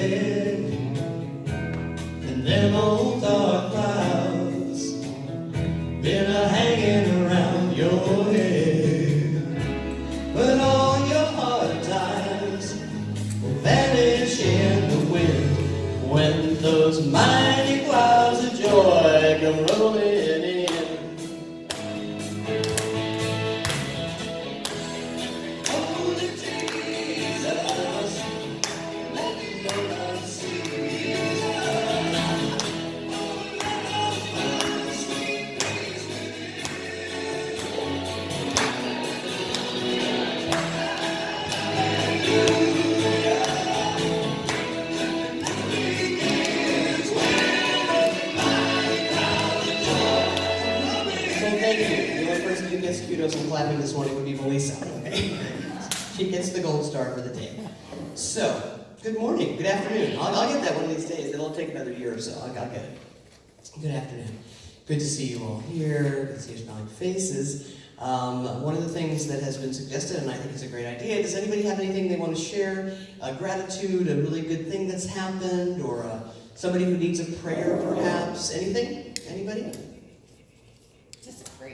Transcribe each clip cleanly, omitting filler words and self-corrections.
head, and them old dark clouds been a-hanging around your head. But all your hard times will vanish in the wind when those mighty clouds of joy come rolling in. Kudos and clapping this morning would be Melissa. Okay? She gets the gold star for the day. So, good morning, good afternoon. I'll get that one of these days. It'll take another year or so. I'll get it. Good afternoon. Good to see you all here. Good to see your smiling faces. One of the things that has been suggested, and I think is a great idea, does anybody have anything they want to share? A gratitude, a really good thing that's happened, or somebody who needs a prayer perhaps? Anything? Anybody?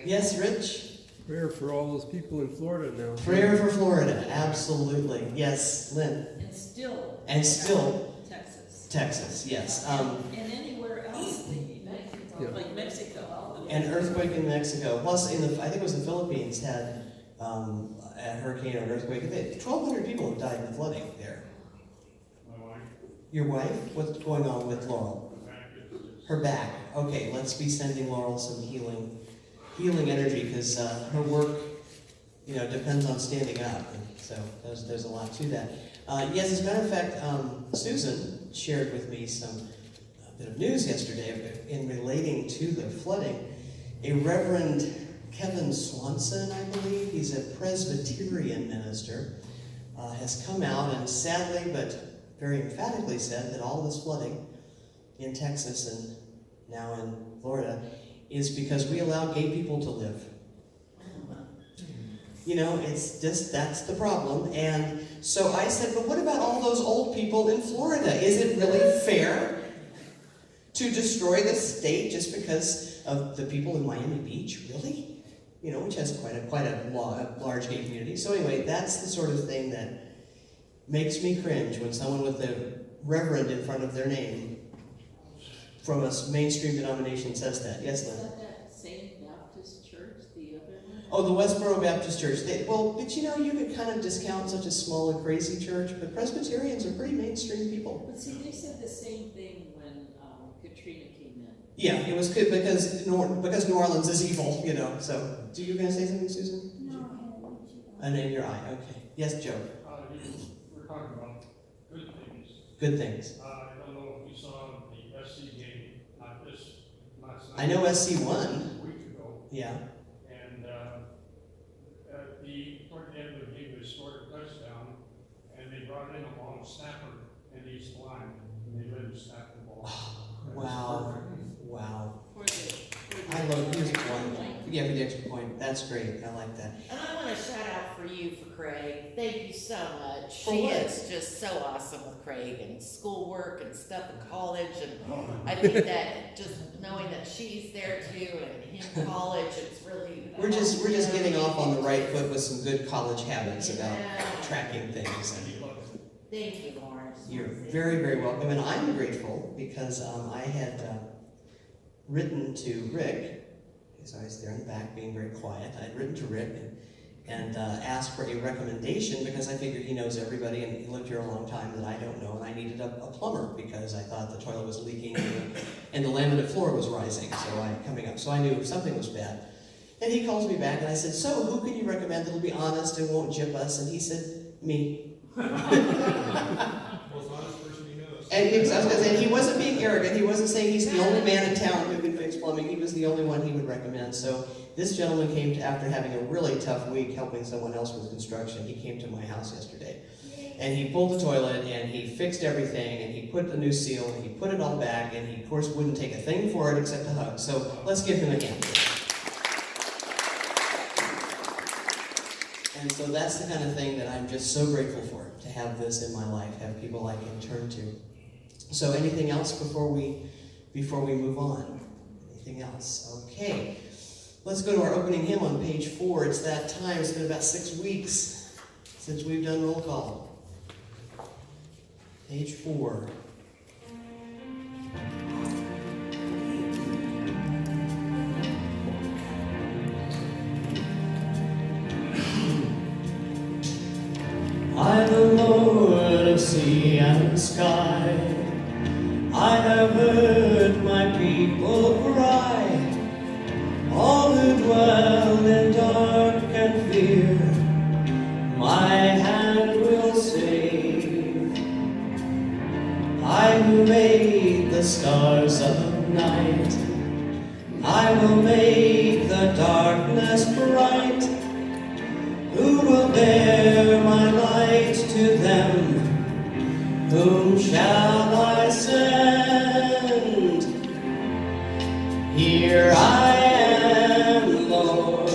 Yes, Rich? Prayer for all those people in Florida now. Prayer for Florida, absolutely. Yes, Lynn. And still. Texas, yes. And anywhere else, like Mexico. An earthquake in Mexico. Plus, I think it was the Philippines had a hurricane or an earthquake. 1,200 people have died in the flooding there. My wife. Your wife? What's going on with Laurel? Her back. Okay, let's be sending Laurel some healing energy, because her work, depends on standing up, and so there's a lot to that. Yes, as a matter of fact, Susan shared with me a bit of news yesterday in relating to the flooding. A Reverend Kevin Swanson, I believe, he's a Presbyterian minister, has come out and sadly but very emphatically said that all this flooding in Texas and now in Florida is because we allow gay people to live. It's just, that's the problem. And so I said, but what about all those old people in Florida? Is it really fair to destroy the state just because of the people in Miami Beach? Really? Which has quite a large gay community. So anyway, that's the sort of thing that makes me cringe when someone with the Reverend in front of their name from a mainstream denomination says that. Yes, Lynn? Is that St. Baptist Church, the other one? Oh, the Westboro Baptist Church. But you could kind of discount such a small and crazy church, but Presbyterians are pretty mainstream people. But see, they said the same thing when Katrina came in. Yeah, it was good because New Orleans is evil, So, you going to say something, Susan? No, And in your eye, okay. Yes, Joe? We're talking about good things. Good things. I don't know if you saw the SC game, not last night. I know SC won. A week ago. Yeah. And toward the end of the game, they scored a touchdown, and they brought in a long snapper in each line, and they let him snap the ball. Wow. For the I love here's one. Yeah, for the extra point. That's great. I like that. And I want to shout out for you for Craig. Thank you so much. For She what? is just so awesome with Craig and schoolwork and stuff in college. And I think that just knowing that she's there too and him college, it's really We're just getting off on the right foot with some good college habits about Yeah. tracking things. Thank you, Lawrence. You're very, very welcome. And I'm grateful because I had written to Rick. He's always there in the back being very quiet. I had written to Rick and asked for a recommendation because I figured he knows everybody and he lived here a long time that I don't know, and I needed a plumber because I thought the toilet was leaking and the laminate floor was rising, so I knew something was bad. And he calls me back and I said, so who can you recommend that'll be honest and won't jip us? And he said, me. And I was going to say, he wasn't being arrogant. He wasn't saying he's the only man in town who can fix plumbing. He was the only one he would recommend. So this gentleman came after having a really tough week helping someone else with construction. He came to my house yesterday. And he pulled the toilet, and he fixed everything, and he put the new seal, and he put it all back, and he, of course, wouldn't take a thing for it except a hug. So let's give him a hand. And so that's the kind of thing that I'm just so grateful for, to have this in my life, have people I can turn to. So anything else before we move on? Anything else? Okay. Let's go to our opening hymn on page 4. It's that time. It's been about 6 weeks since we've done roll call. Page 4. I, the Lord of sea and sky, I have heard my people cry, all who dwell in dark and fear, my hand will save. I who made the stars of night, I will make the darkness bright. Who will bear my light to them? Whom shall I send? Here I am, Lord.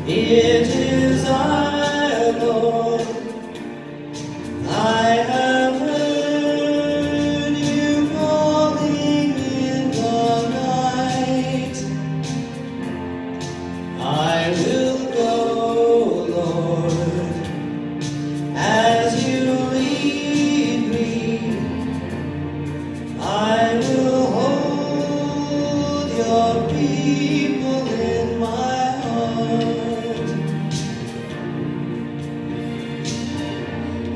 It is I, Lord. I have heard you calling in the night. I will go, Lord, as you lead me. I will hold your people in my heart.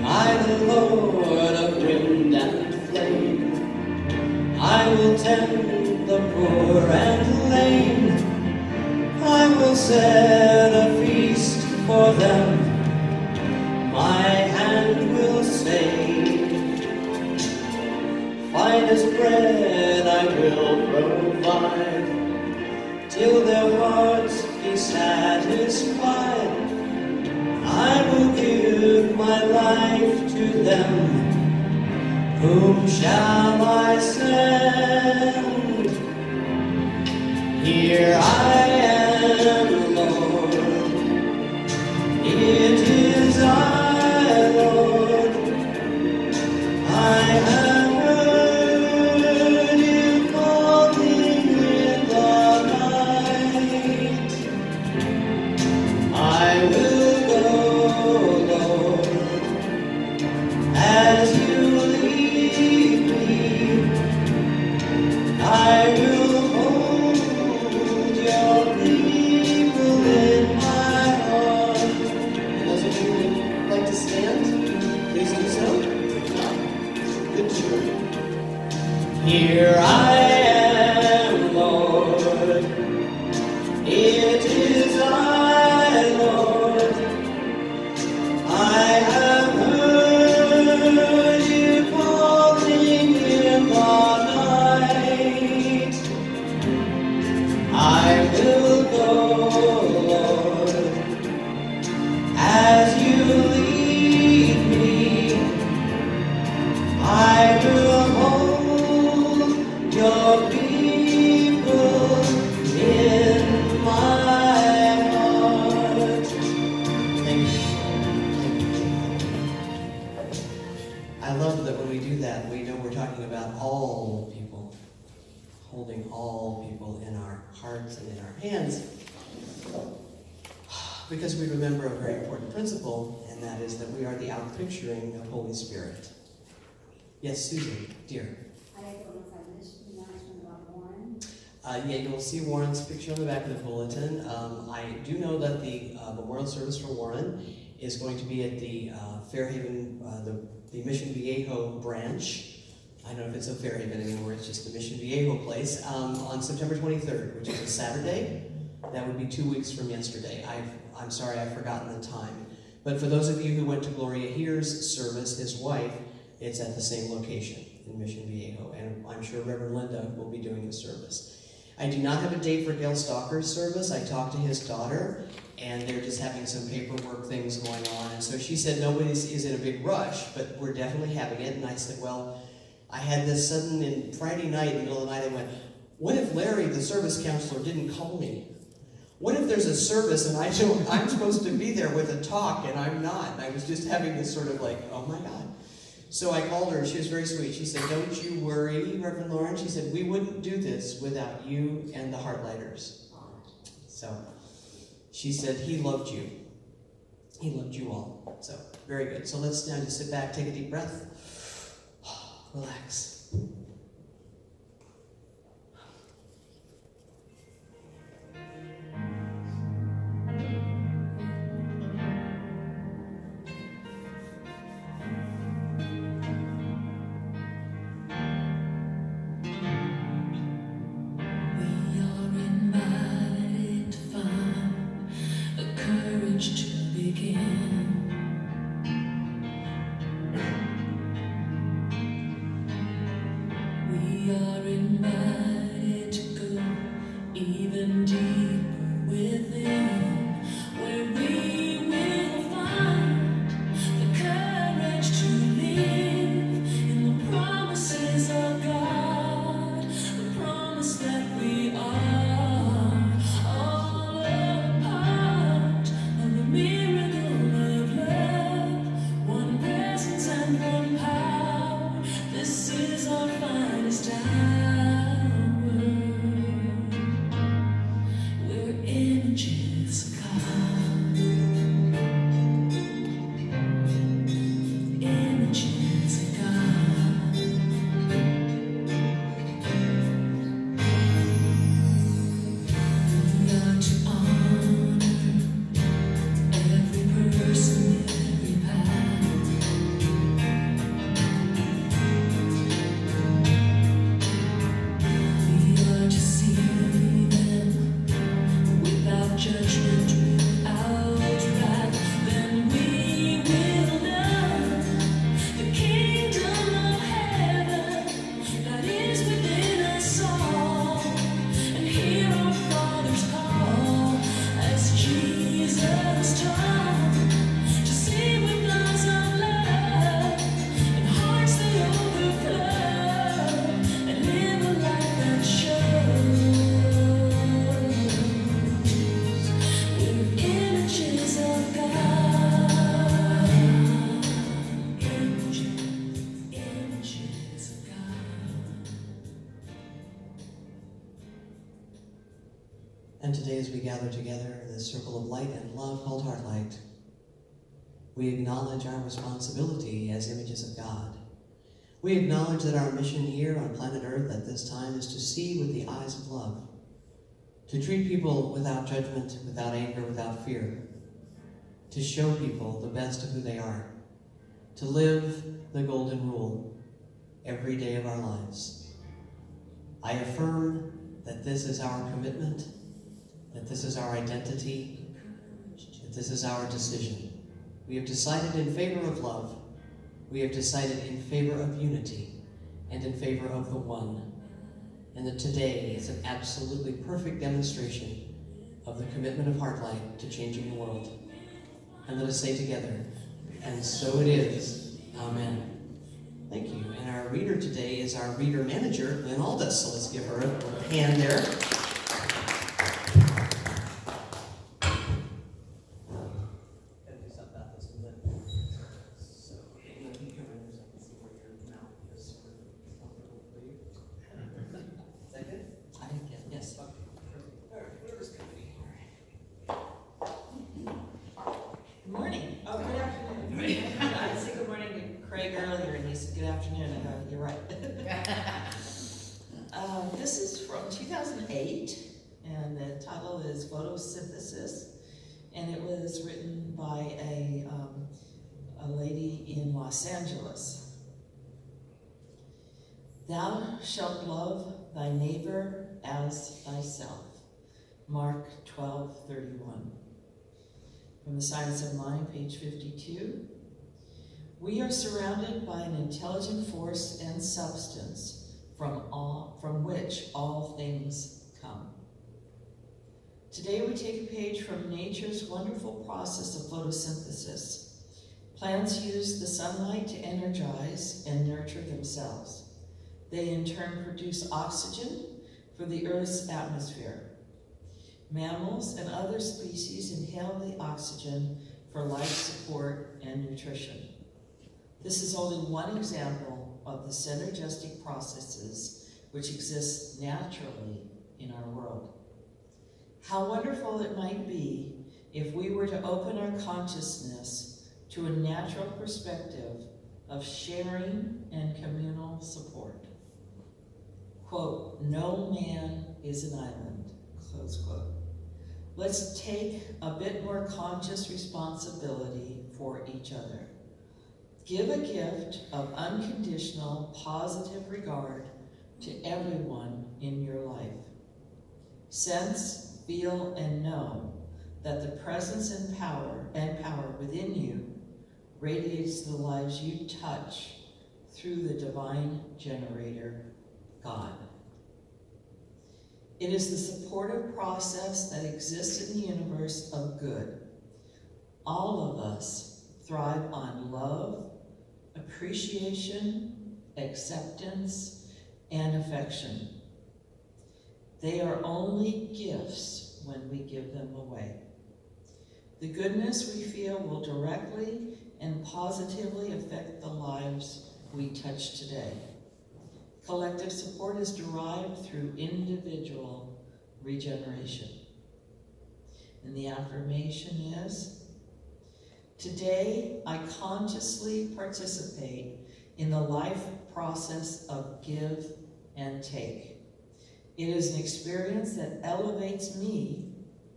I, the Lord of wind and flame, I will tend the poor and lame. I will set a feast for them. My hand will save. Finest bread I will provide, till their hearts be satisfied. I will give my life to them. Whom shall I send? Here I am, Lord. It is I, Lord. I have heard you calling in the night. I will go, Lord, as you lead me. I will hold your people in my heart. And those of you who would like to stand, please do so. Good job. Here I am, Lord. It is I, Lord. I have heard you calling in the night. I will go, Lord, as you lead me. I will hold your people in my heart. Thank you. I love that when we do that, we know we're talking about all people, holding all people in our hearts and in our hands, because we remember a very important principle, and that is that we are the outpicturing of Holy Spirit. Yes, Susan, dear. I don't know if I missed the announcement about Warren. Yeah, you'll see Warren's picture on the back of the bulletin. I do know that the memorial service for Warren is going to be at the Fairhaven, the Mission Viejo branch. I don't know if it's a Fairhaven anymore, it's just the Mission Viejo place, on September 23rd, which is a Saturday. That would be 2 weeks from yesterday. I'm sorry, I've forgotten the time. But for those of you who went to Gloria Here's service, his wife, it's at the same location in Mission Viejo, and I'm sure Reverend Linda will be doing the service. I do not have a date for Gail Stalker's service. I talked to his daughter, and they're just having some paperwork things going on, and so she said nobody is in a big rush, but we're definitely having it. And I said, well, I had this sudden, Friday night, in the middle of the night, I went, what if Larry, the service counselor, didn't call me? What if there's a service and I'm supposed to be there with a talk and I'm not? And I was just having this sort of like, oh my God. So I called her, she was very sweet. She said, "Don't you worry, Reverend Lauren." She said, "We wouldn't do this without you and the Heartlighters." So she said, "He loved you. He loved you all." So very good. So let's now just sit back, take a deep breath, relax. And today, as we gather together in this circle of light and love called Heartlight, we acknowledge our responsibility as images of God. We acknowledge that our mission here on planet Earth at this time is to see with the eyes of love, to treat people without judgment, without anger, without fear, to show people the best of who they are, to live the golden rule every day of our lives. I affirm that this is our commitment, that this is our identity, that this is our decision. We have decided in favor of love. We have decided in favor of unity and in favor of the one. And that today is an absolutely perfect demonstration of the commitment of Heartlight to changing the world. And let us say together, and so it is. Amen. Thank you. And our reader today is our reader manager, Lynn Aldous. So let's give her a hand there. This is from 2008, and the title is Photosynthesis, and it was written by a lady in Los Angeles. Thou shalt love thy neighbor as thyself. Mark 12:31. From the Science of Mind, page 52. We are surrounded by an intelligent force and substance from which all things come. Today we take a page from nature's wonderful process of photosynthesis. Plants use the sunlight to energize and nurture themselves. They in turn produce oxygen for the Earth's atmosphere. Mammals and other species inhale the oxygen for life support and nutrition. This is only one example of the synergistic processes which exist naturally in our world. How wonderful it might be if we were to open our consciousness to a natural perspective of sharing and communal support. Quote, "No man is an island," close quote. Let's take a bit more conscious responsibility for each other. Give a gift of unconditional, positive regard to everyone in your life. Sense, feel, and know that the presence and power within you radiates the lives you touch through the divine generator, God. It is the supportive process that exists in the universe of good. All of us thrive on love, appreciation, acceptance, and affection. They are only gifts when we give them away. The goodness we feel will directly and positively affect the lives we touch today. Collective support is derived through individual regeneration. And the affirmation is, today I consciously participate in the life process of give and take. It is an experience that elevates me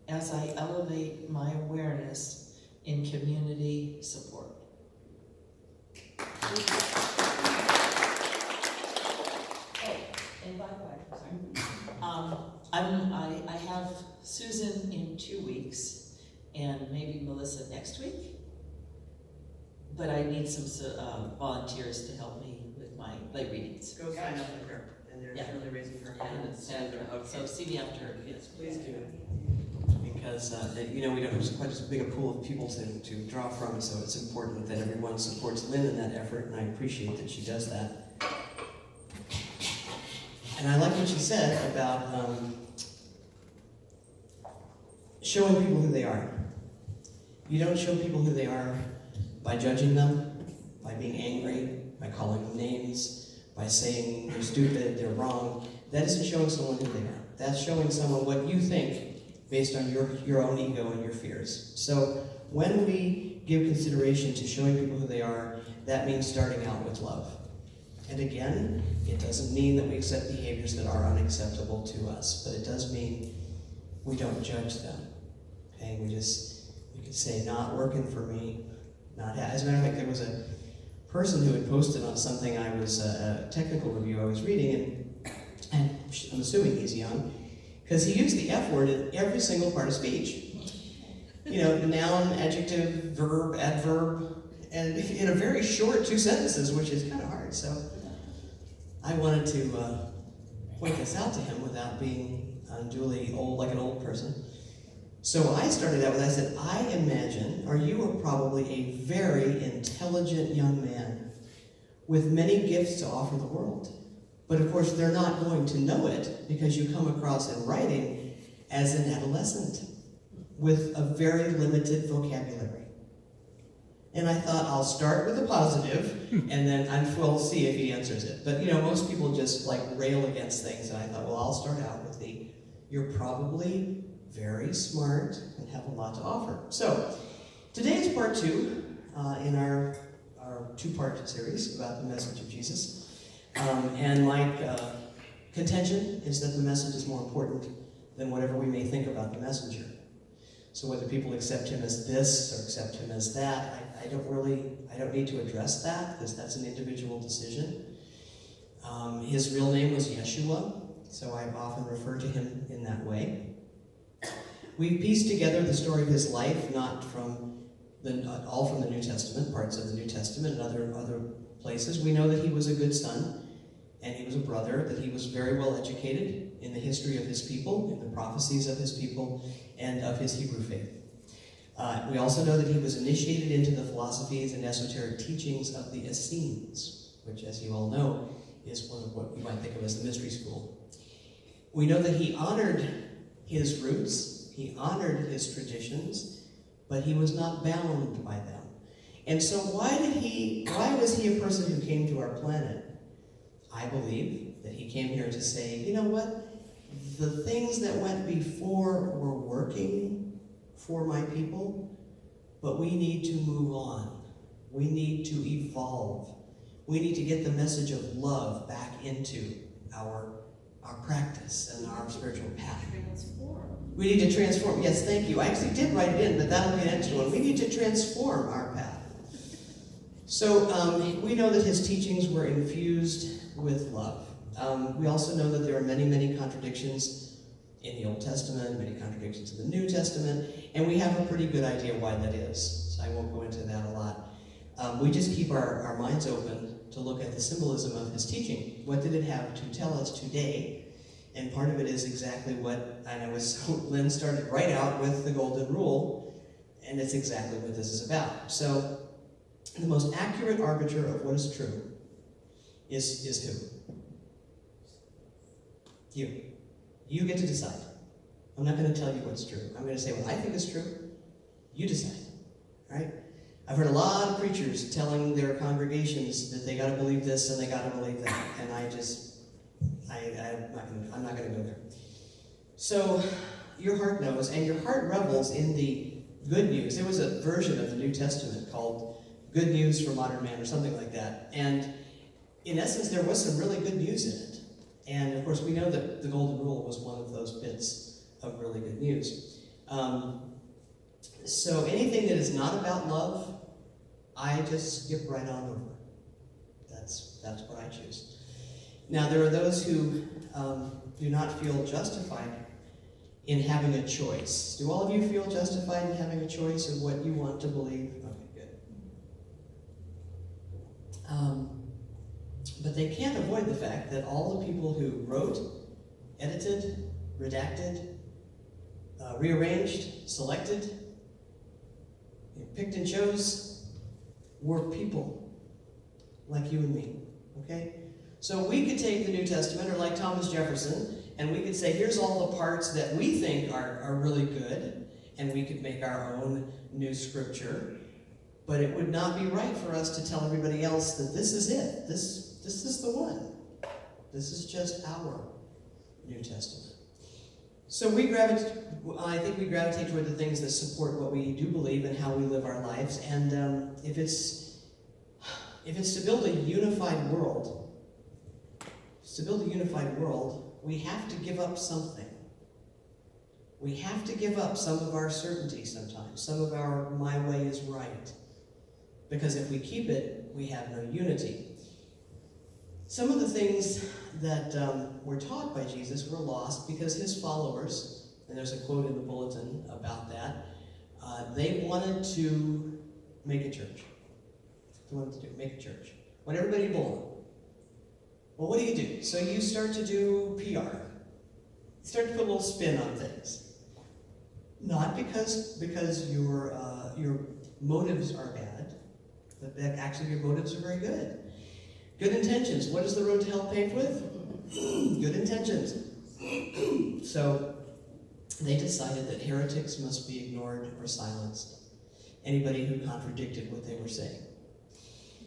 as I elevate my awareness in community support. And I have Susan in 2 weeks, and maybe Melissa next week. But I need some volunteers to help me with my lay readings. Go sign up with her, and there's Yeah. really reason for her. And so see me after. Yes, please do. Because, we don't have quite as big a pool of people to draw from, so it's important that everyone supports Lynn in that effort, and I appreciate that she does that. And I like what she said about showing people who they are. You don't show people who they are by judging them, by being angry, by calling them names, by saying they're stupid, they're wrong. That isn't showing someone who they are. That's showing someone what you think based on your own ego and your fears. So when we give consideration to showing people who they are, that means starting out with love. And again, it doesn't mean that we accept behaviors that are unacceptable to us, but it does mean we don't judge them. Okay, we could say, not working for me, not as a matter of fact, there was a person who had posted on something I was, a technical review I was reading, and I'm assuming he's young, because he used the F word in every single part of speech. You know, noun, adjective, verb, adverb, and in a very short 2 sentences, which is kind of hard. So I wanted to point this out to him without being unduly old, like an old person. So I started out with, I said, I imagine, or you are probably a very intelligent young man with many gifts to offer the world. But of course, they're not going to know it because you come across in writing as an adolescent with a very limited vocabulary. And I thought, I'll start with the positive, and then we'll see if he answers it. But most people just like rail against things, and I thought, well, I'll start out with you're probably very smart and have a lot to offer. So, today is part 2 in our 2-part series about the message of Jesus. And my contention is that the message is more important than whatever we may think about the messenger. So whether people accept him as this or accept him as that, I don't need to address that because that's an individual decision. His real name was Yeshua, so I've often referred to him in that way. We've pieced together the story of his life, not from all from the New Testament, parts of the New Testament and other places. We know that he was a good son, and he was a brother, that he was very well educated in the history of his people, in the prophecies of his people, and of his Hebrew faith. We also know that he was initiated into the philosophies and esoteric teachings of the Essenes, which, as you all know, is one of what we might think of as the mystery school. We know that he honored his roots, he honored his traditions, but he was not bound by them. And so why was he a person who came to our planet? I believe that he came here to say, you know what? The things that went before were working for my people, but we need to move on. We need to evolve. We need to get the message of love back into our practice and our spiritual path. We need to transform. Yes, thank you. I actually did write it in, but that'll be an extra one. We need to transform our path. So we know that his teachings were infused with love. We also know that there are many, many contradictions in the Old Testament, many contradictions in the New Testament, and we have a pretty good idea why that is. So I won't go into that a lot. We just keep our minds open to look at the symbolism of his teaching. What did it have to tell us today? And part of it is exactly what, Lynn started right out with the golden rule, and it's exactly what this is about. So, the most accurate arbiter of what is true is who? You. You get to decide. I'm not going to tell you what's true. I'm going to say what I think is true. You decide. Right? I've heard a lot of preachers telling their congregations that they got to believe this and they got to believe that, and I'm not going to go there. So your heart knows, and your heart revels in the good news. There was a version of the New Testament called Good News for Modern Man or something like that, and in essence there was some really good news in it. And of course we know that the Golden Rule was one of those bits of really good news. So anything that is not about love, I just skip right on over. That's what I choose. Now there are those who do not feel justified in having a choice. Do all of you feel justified in having a choice of what you want to believe? Okay, good. But they can't avoid the fact that all the people who wrote, edited, redacted, rearranged, selected, picked and chose were people like you and me, okay? So we could take the New Testament, or like Thomas Jefferson, and we could say, here's all the parts that we think are really good, and we could make our own new scripture, but it would not be right for us to tell everybody else that this is it. This is the one. This is just our New Testament. So I think we gravitate toward the things that support what we do believe and how we live our lives. And if it's to build a unified world, we have to give up something. We have to give up some of our certainty sometimes, some of our my way is right. Because if we keep it, we have no unity. Some of the things that were taught by Jesus were lost because his followers, and there's a quote in the bulletin about that, they wanted to make a church. They wanted to make a church. Want everybody to belong. Well, what do? So you start to do PR. You start to put a little spin on things. Not because your motives are bad, but that actually your motives are very good. Good intentions. What is the road to hell paved with? Good intentions. So they decided that heretics must be ignored or silenced. Anybody who contradicted what they were saying.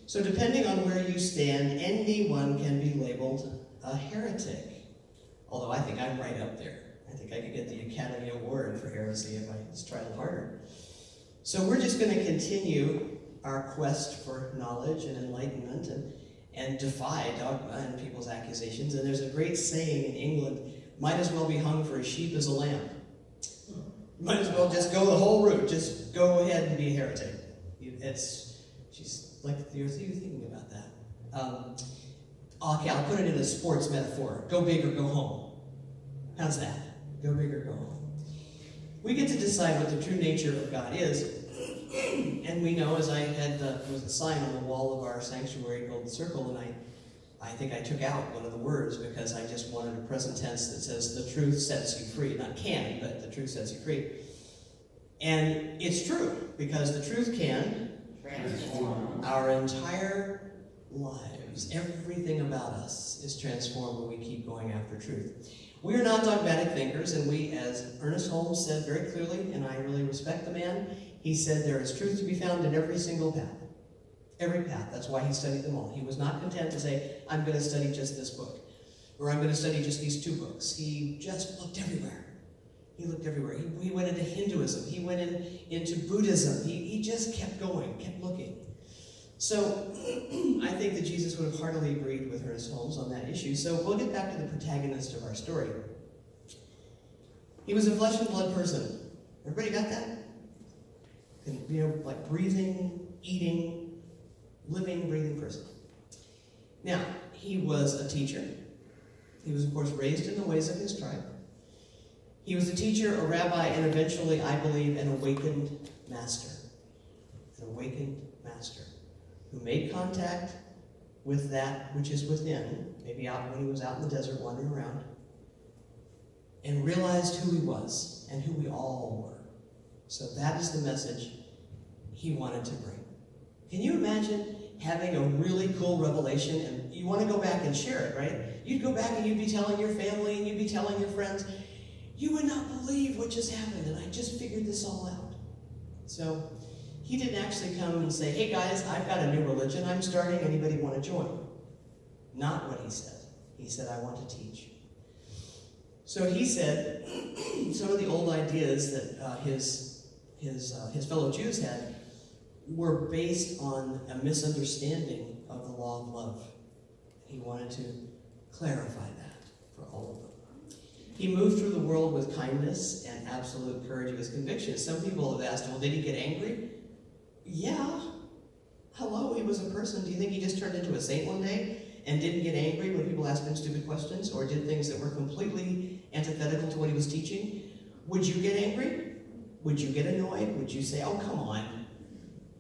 So depending on where you stand, anyone can be labeled a heretic. Although I think I'm right up there. I think I could get the Academy Award for heresy if I just tried harder. So we're just going to continue our quest for knowledge and enlightenment and defy dogma and people's accusations. And there's a great saying in England, might as well be hung for a sheep as a lamb. Might as well just go the whole route. Just go ahead and be a heretic. She's like, you're thinking about that. Okay, I'll put it in a sports metaphor. Go big or go home. How's that? Go big or go home. We get to decide what the true nature of God is. And we know, as I had, there was a sign on the wall of our sanctuary, Golden Circle, and I think I took out one of the words because I just wanted a present tense that says, the truth sets you free. Not can, but the truth sets you free. And it's true, because the truth can transform our entire lives. Everything about us is transformed when we keep going after truth. We are not dogmatic thinkers, and we, as Ernest Holmes said very clearly, and I really respect the man, he said there is truth to be found in every single path. Every path. That's why he studied them all. He was not content to say, I'm going to study just this book, or I'm going to study just these 2 books. He just looked everywhere. He looked everywhere. He went into Hinduism. He went into Buddhism. He just kept going, kept looking. So I think that Jesus would have heartily agreed with Ernest Holmes on that issue. So we'll get back to the protagonist of our story. He was a flesh and blood person. Everybody got that? Like breathing, eating, living, breathing person. Now, he was a teacher. He was, of course, raised in the ways of his tribe. He was a teacher, a rabbi, and eventually, I believe, an awakened master. An awakened master who made contact with that which is within, maybe out when he was out in the desert wandering around, and realized who he was and who we all were. So that is the message he wanted to bring. Can you imagine having a really cool revelation and you want to go back and share it, right? You'd go back and you'd be telling your family and you'd be telling your friends, you would not believe what just happened and I just figured this all out. So he didn't actually come and say, hey guys, I've got a new religion I'm starting, anybody want to join? Not what he said. He said, I want to teach. So he said some of the old ideas that his fellow Jews had were based on a misunderstanding of the law of love. He wanted to clarify that for all of them. He moved through the world with kindness and absolute courage of his convictions. Some people have asked, well, did he get angry? Yeah. Hello, he was a person. Do you think he just turned into a saint one day and didn't get angry when people asked him stupid questions or did things that were completely antithetical to what he was teaching? Would you get angry? Would you get annoyed? Would you say, oh, come on?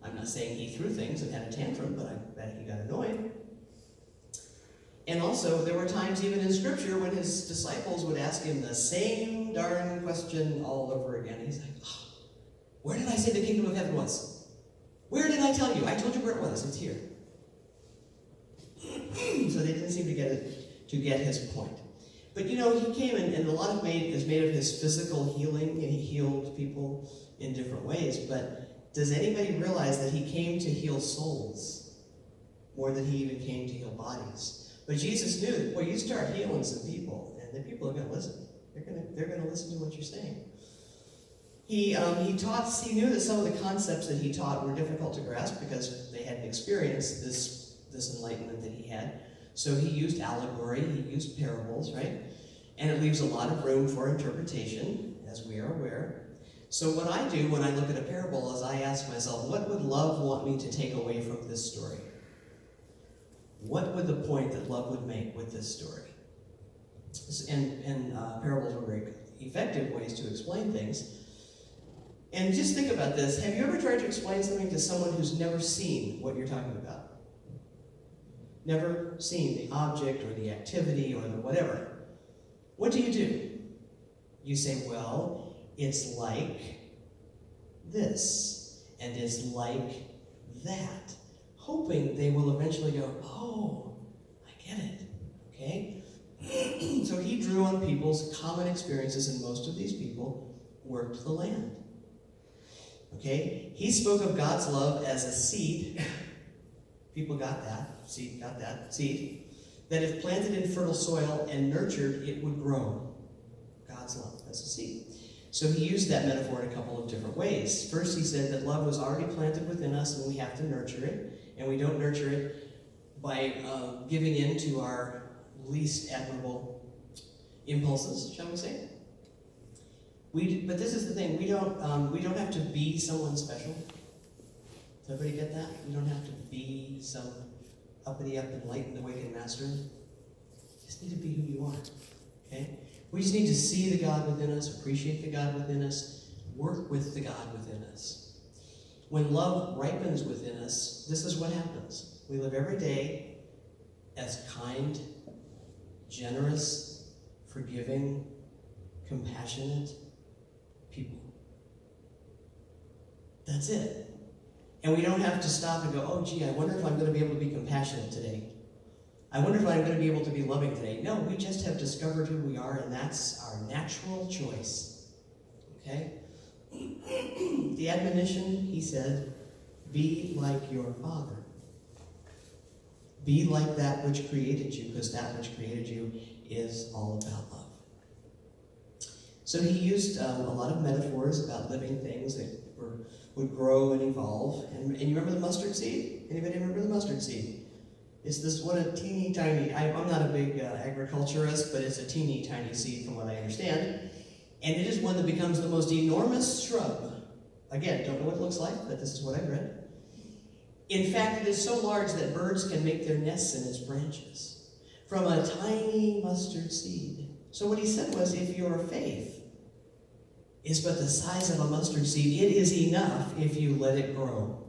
I'm not saying he threw things and had a tantrum, but I bet he got annoyed. And also, there were times even in Scripture when his disciples would ask him the same darn question all over again. He's like, oh, where did I say the kingdom of heaven was? Where did I tell you? I told you where it was. It's here. So they didn't seem to get his point. But he came and a lot of is made of his physical healing, and he healed people in different ways. But does anybody realize that he came to heal souls more than he even came to heal bodies? But Jesus knew that, well, you start healing some people, and the people are going to listen. They're going to listen to what you're saying. He knew that some of the concepts that he taught were difficult to grasp because they hadn't experienced this enlightenment that he had. So he used allegory, he used parables, right? And it leaves a lot of room for interpretation, as we are aware. So what I do when I look at a parable is I ask myself, what would love want me to take away from this story? What would the point that love would make with this story? And parables are very effective ways to explain things. And just think about this. Have you ever tried to explain something to someone who's never seen what you're talking about? Never seen the object or the activity or the whatever. What do? You say, well, it's like this, and it's like that, hoping they will eventually go, oh, I get it, okay? So he drew on people's common experiences, and most of these people worked the land. Okay? He spoke of God's love as a seed. People got that. Seed, got that. Seed. That if planted in fertile soil and nurtured, it would grow. God's love as a seed. So he used that metaphor in a couple of different ways. First, he said that love was already planted within us and we have to nurture it. And we don't nurture it by giving in to our least admirable impulses, shall we say. But this is the thing, we don't have to be someone special. Does everybody get that? You don't have to be some uppity, enlightened, awakened master. You just need to be who you are. Okay? We just need to see the God within us, appreciate the God within us, work with the God within us. When love ripens within us, this is what happens. We live every day as kind, generous, forgiving, compassionate people. That's it. And we don't have to stop and go, oh gee, I wonder if I'm going to be able to be compassionate today. I wonder if I'm going to be able to be loving today. No, we just have discovered who we are, and that's our natural choice. Okay? The admonition, he said, be like your Father. Be like that which created you, because that which created you is all about love. So he used a lot of metaphors about living things that would grow and evolve. And you remember the mustard seed? Anybody remember the mustard seed? It's this one, a teeny tiny, I'm not a big agriculturist, but it's a teeny tiny seed from what I understand. And it is one that becomes the most enormous shrub. Again, don't know what it looks like, but this is what I've read. In fact, it is so large that birds can make their nests in its branches from a tiny mustard seed. So what he said was, if your faith is but the size of a mustard seed, it is enough if you let it grow.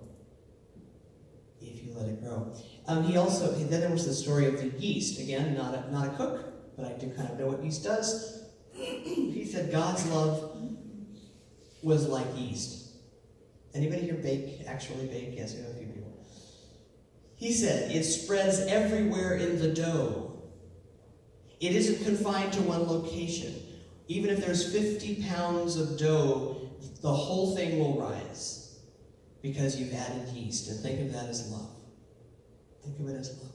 If you let it grow. Then there was the story of the yeast. Again, not a cook, but I do kind of know what yeast does. He said God's love was like yeast. Anybody here actually bake? Yes, we have a few people. He said it spreads everywhere in the dough. It isn't confined to one location. Even if there's 50 pounds of dough, the whole thing will rise because you've added yeast. And think of that as love. Think of it as love.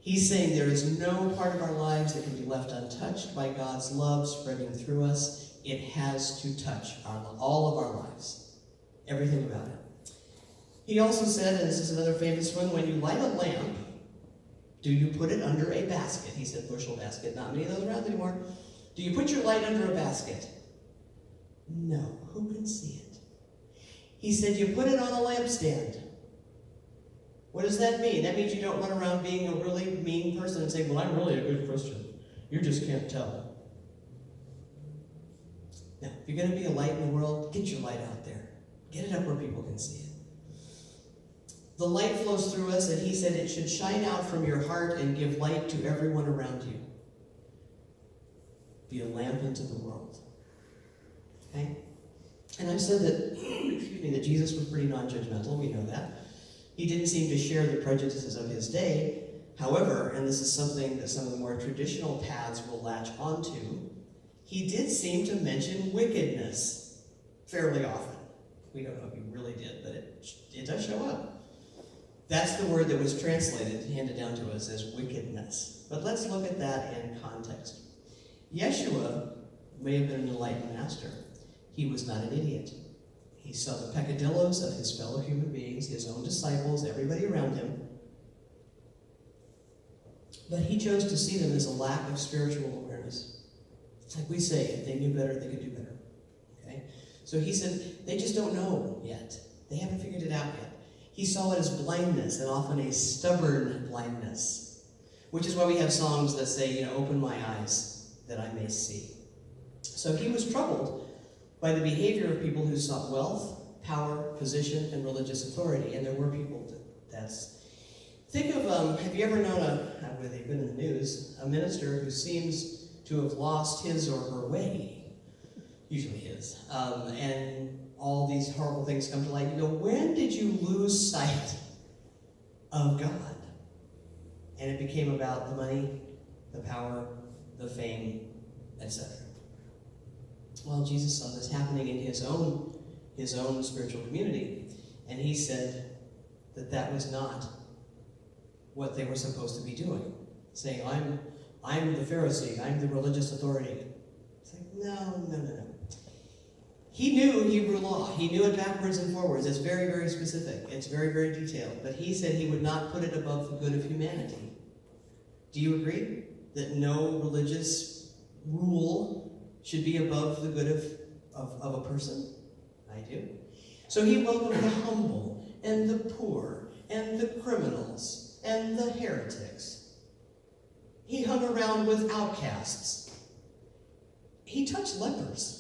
He's saying there is no part of our lives that can be left untouched by God's love spreading through us. It has to touch all of our lives. Everything about it. He also said, and this is another famous one, when you light a lamp, do you put it under a basket? He said bushel basket. Not many of those around anymore. Do you put your light under a basket? No. Who can see it? He said you put it on a lampstand. What does that mean? That means you don't run around being a really mean person and say, well, I'm really a good Christian. You just can't tell. Now, if you're going to be a light in the world, get your light out there. Get it up where people can see it. The light flows through us, and he said it should shine out from your heart and give light to everyone around you. Be a lamp into the world. Okay? And I've said that, that Jesus was pretty non-judgmental. We know that. He didn't seem to share the prejudices of his day. However, and this is something that some of the more traditional paths will latch onto, he did seem to mention wickedness fairly often. We don't know if he really did, but it does show up. That's the word that was translated, handed down to us as wickedness. But let's look at that in context. Yeshua may have been an enlightened master. He was not an idiot. He saw the peccadillos of his fellow human beings, his own disciples, everybody around him. But he chose to see them as a lack of spiritual awareness. It's like we say, if they knew better, they could do better. Okay? So he said, they just don't know yet. They haven't figured it out yet. He saw it as blindness, and often a stubborn blindness. Which is why we have songs that say, open my eyes that I may see. So he was troubled by the behavior of people who sought wealth, power, position, and religious authority. And there were people that's... Think of, have you ever known they've been in the news, a minister who seems to have lost his or her way, usually his, and all these horrible things come to light. When did you lose sight of God? And it became about the money, the power, the fame, etc. Well, Jesus saw this happening in his own spiritual community, and he said that was not what they were supposed to be doing. Saying, I'm the Pharisee, I'm the religious authority. It's like, no. He knew Hebrew law. He knew it backwards and forwards. It's very, very specific. It's very, very detailed. But he said he would not put it above the good of humanity. Do you agree that no religious rule should be above the good of a person? I do. So he welcomed the humble and the poor and the criminals and the heretics. He hung around with outcasts. He touched lepers.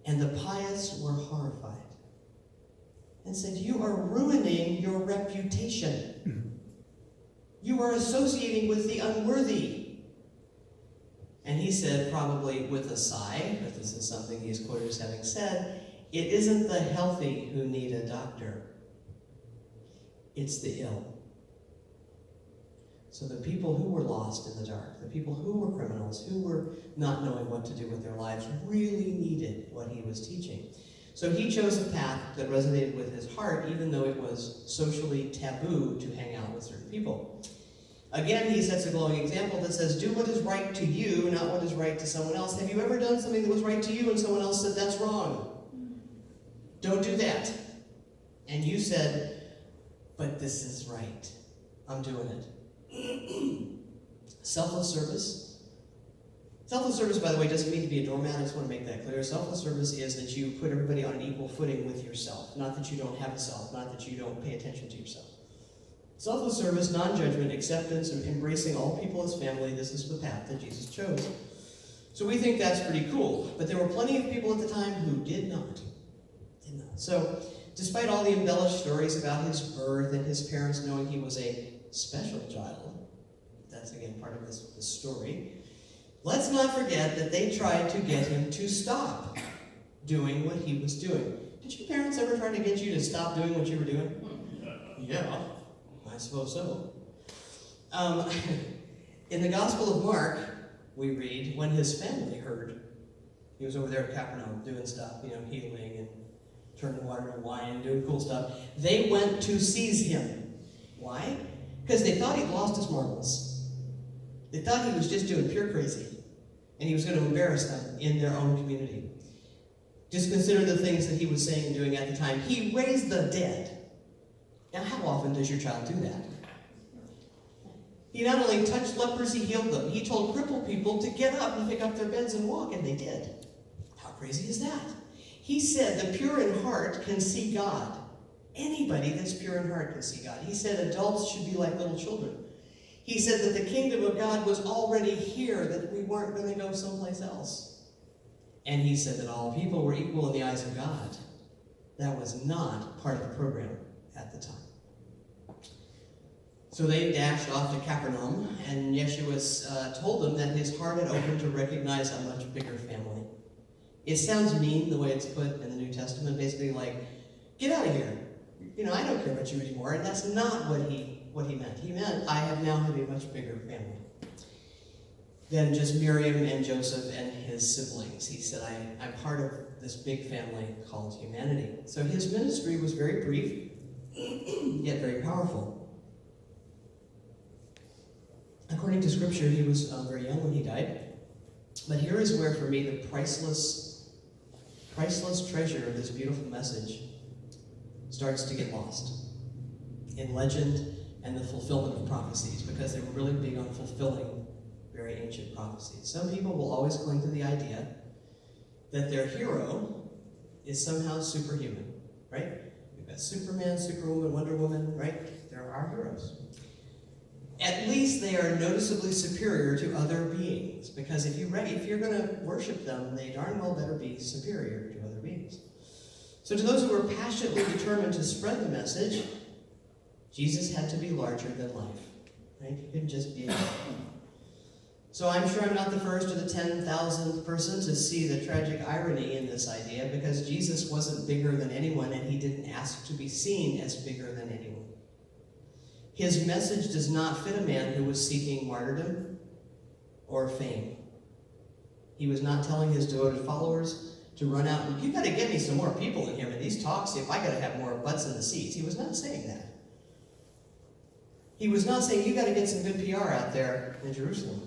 And the pious were horrified and said, you are ruining your reputation. You are associating with the unworthy. And he said, probably with a sigh, but this is something he is quoted as having said, it isn't the healthy who need a doctor. It's the ill. So the people who were lost in the dark, the people who were criminals, who were not knowing what to do with their lives, really needed what he was teaching. So he chose a path that resonated with his heart, even though it was socially taboo to hang out with certain people. Again, he sets a glowing example that says, do what is right to you, not what is right to someone else. Have you ever done something that was right to you and someone else said, that's wrong? Don't do that. And you said, but this is right. I'm doing it. Selfless service. Selfless service, by the way, doesn't mean to be a doormat. I just want to make that clear. Selfless service is that you put everybody on an equal footing with yourself. Not that you don't have a self, not that you don't pay attention to yourself. Selfless service, non-judgment, acceptance, and embracing all people as family. This is the path that Jesus chose. So we think that's pretty cool. But there were plenty of people at the time who did not. So despite all the embellished stories about his birth and his parents knowing he was a special child, that's again part of this story, let's not forget that they tried to get him to stop doing what he was doing. Did your parents ever try to get you to stop doing what you were doing? Yeah, I suppose so. In the Gospel of Mark, we read, when his family heard, he was over there at Capernaum doing stuff, healing and turning water to wine, doing cool stuff. They went to seize him. Why? Because they thought he'd lost his marbles. They thought he was just doing pure crazy. And he was going to embarrass them in their own community. Just consider the things that he was saying and doing at the time. He raised the dead. Now, how often does your child do that? He not only touched lepers, he healed them. He told crippled people to get up and pick up their beds and walk, and they did. How crazy is that? He said the pure in heart can see God. Anybody that's pure in heart can see God. He said adults should be like little children. He said that the kingdom of God was already here, that we weren't going to go someplace else. And he said that all people were equal in the eyes of God. That was not part of the program at the time. So they dashed off to Capernaum, and Yeshua told them that his heart had opened to recognize a much bigger family. It sounds mean the way it's put in the New Testament, basically like, get out of here. I don't care about you anymore. And that's not what he meant. He meant, I have now have a much bigger family than just Miriam and Joseph and his siblings. He said, I'm part of this big family called humanity. So his ministry was very brief, yet very powerful. According to Scripture, he was very young when he died. But here is where, for me, the priceless treasure of this beautiful message starts to get lost in legend and the fulfillment of prophecies, because they were really big on fulfilling very ancient prophecies. Some people will always cling to the idea that their hero is somehow superhuman, right? We've got Superman, Superwoman, Wonder Woman, right? They're our heroes. At least they are noticeably superior to other beings, because if you're going to worship them, they darn well better be superior to other beings. So to those who were passionately determined to spread the message, Jesus had to be larger than life. Right? He couldn't just be a guy. So I'm sure I'm not the first or the 10,000th person to see the tragic irony in this idea, because Jesus wasn't bigger than anyone, and he didn't ask to be seen as bigger than anyone. His message does not fit a man who was seeking martyrdom or fame. He was not telling his devoted followers to run out and, you got to get me some more people in here in these talks if I got to have more butts in the seats. He was not saying that. He was not saying, you got to get some good PR out there in Jerusalem.